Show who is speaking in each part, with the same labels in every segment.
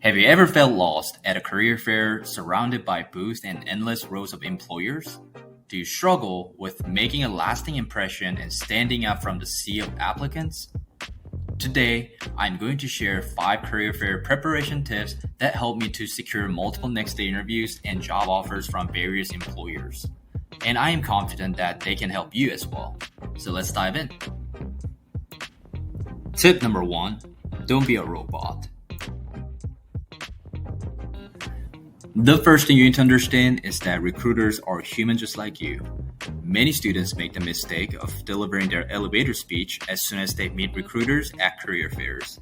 Speaker 1: Have you ever felt lost at a career fair surrounded by booths and endless rows of employers? Do you struggle with making a lasting impression and standing out from the sea of applicants? Today, I'm going to share 5 career fair preparation tips that help me to secure multiple next day interviews and job offers from various employers. And I am confident that they can help you as well. So let's dive in. Tip number 1, don't be a robot. The first thing you need to understand is that recruiters are human just like you. Many students make the mistake of delivering their elevator speech as soon as they meet recruiters at career fairs.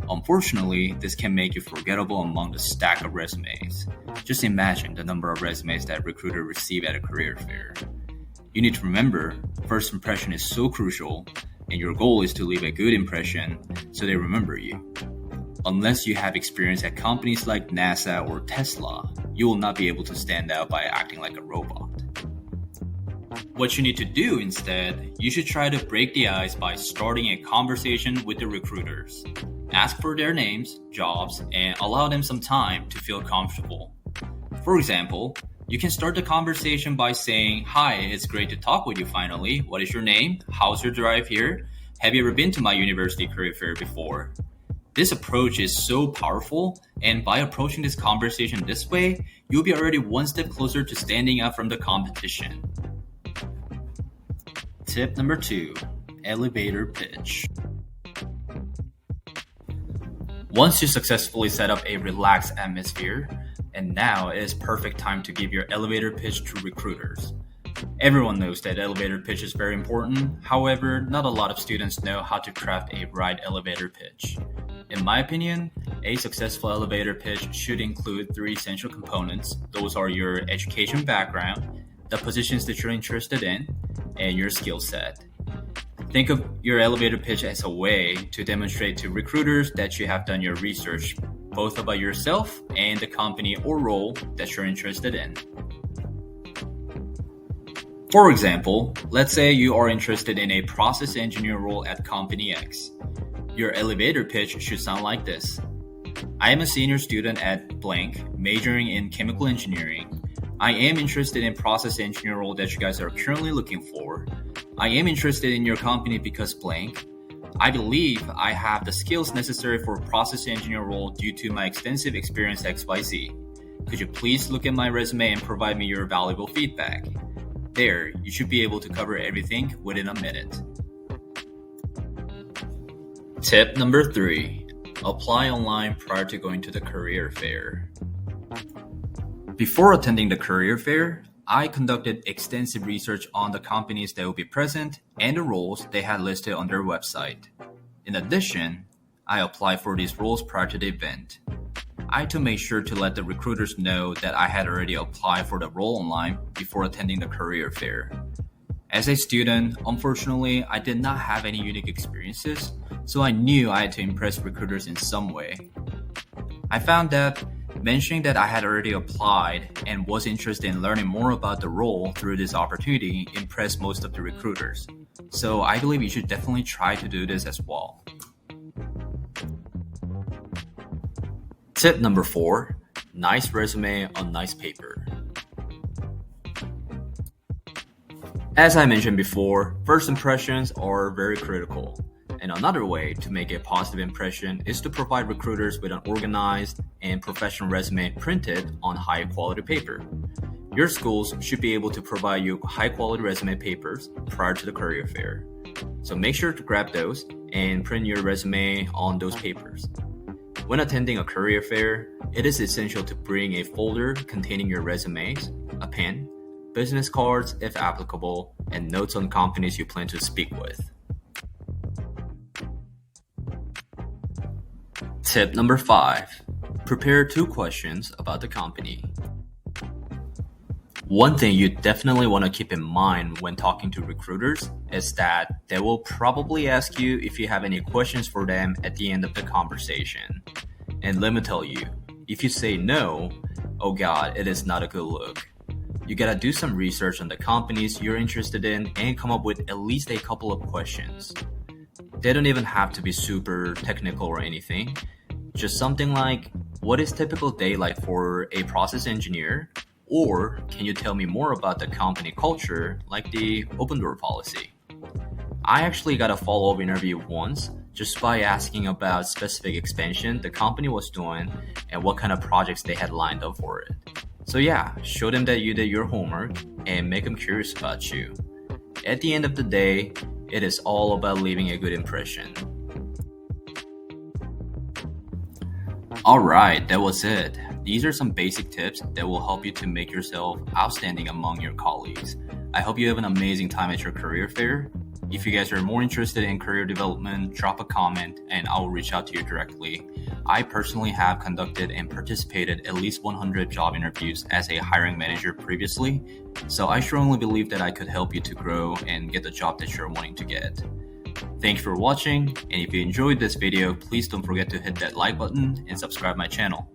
Speaker 1: Unfortunately, this can make you forgettable among the stack of resumes. Just imagine the number of resumes that recruiters receive at a career fair. You need to remember, first impression is so crucial, and your goal is to leave a good impression so they remember you. Unless you have experience at companies like NASA or Tesla, you will not be able to stand out by acting like a robot. What you need to do instead, you should try to break the ice by starting a conversation with the recruiters. Ask for their names, jobs, and allow them some time to feel comfortable. For example, you can start the conversation by saying, "Hi, it's great to talk with you finally. What is your name? How's your drive here? Have you ever been to my university career fair before?" This approach is so powerful, and by approaching this conversation this way, you'll be already one step closer to standing out from the competition. Tip number 2, elevator pitch. Once you successfully set up a relaxed atmosphere, and now it is perfect time to give your elevator pitch to recruiters. Everyone knows that elevator pitch is very important. However, not a lot of students know how to craft a right elevator pitch. In my opinion, a successful elevator pitch should include 3 essential components. Those are your education background, the positions that you're interested in, and your skill set. Think of your elevator pitch as a way to demonstrate to recruiters that you have done your research, both about yourself and the company or role that you're interested in. For example, let's say you are interested in a process engineer role at Company X. Your elevator pitch should sound like this. I am a senior student at blank, majoring in chemical engineering. I am interested in process engineer role that you guys are currently looking for. I am interested in your company because blank. I believe I have the skills necessary for a process engineer role due to my extensive experience at XYZ. Could you please look at my resume and provide me your valuable feedback? There, you should be able to cover everything within a minute. Tip number 3, apply online prior to going to the career fair. Before attending the career fair, I conducted extensive research on the companies that will be present and the roles they had listed on their website. In addition, I applied for these roles prior to the event. I had to make sure to let the recruiters know that I had already applied for the role online before attending the career fair. As a student, unfortunately, I did not have any unique experiences, so I knew I had to impress recruiters in some way. I found that mentioning that I had already applied and was interested in learning more about the role through this opportunity impressed most of the recruiters. So I believe you should definitely try to do this as well. Tip number 4, nice resume on nice paper. As I mentioned before, first impressions are very critical. And another way to make a positive impression is to provide recruiters with an organized and professional resume printed on high quality paper. Your schools should be able to provide you high quality resume papers prior to the career fair. So make sure to grab those and print your resume on those papers. When attending a career fair, it is essential to bring a folder containing your resumes, a pen, business cards if applicable, and notes on companies you plan to speak with. Tip number 5, prepare 2 questions about the company. One thing you definitely want to keep in mind when talking to recruiters is that they will probably ask you if you have any questions for them at the end of the conversation. And let me tell you, if you say no, oh god, it is not a good look. You gotta do some research on the companies you're interested in and come up with at least a couple of questions. They don't even have to be super technical or anything. Just something like, What is typical day like for a process engineer? Or can you tell me more about the company culture, like the open door policy? I actually got a follow-up interview once just by asking about specific expansion the company was doing and what kind of projects they had lined up for it. So yeah, show them that you did your homework and make them curious about you. At the end of the day, it is all about leaving a good impression. Alright, that was it. These are some basic tips that will help you to make yourself outstanding among your colleagues. I hope you have an amazing time at your career fair. If you guys are more interested in career development, drop a comment and I will reach out to you directly. I personally have conducted and participated at least 100 job interviews as a hiring manager previously, so I strongly believe that I could help you to grow and get the job that you're wanting to get. Thanks for watching, and if you enjoyed this video, please don't forget to hit that like button and subscribe my channel.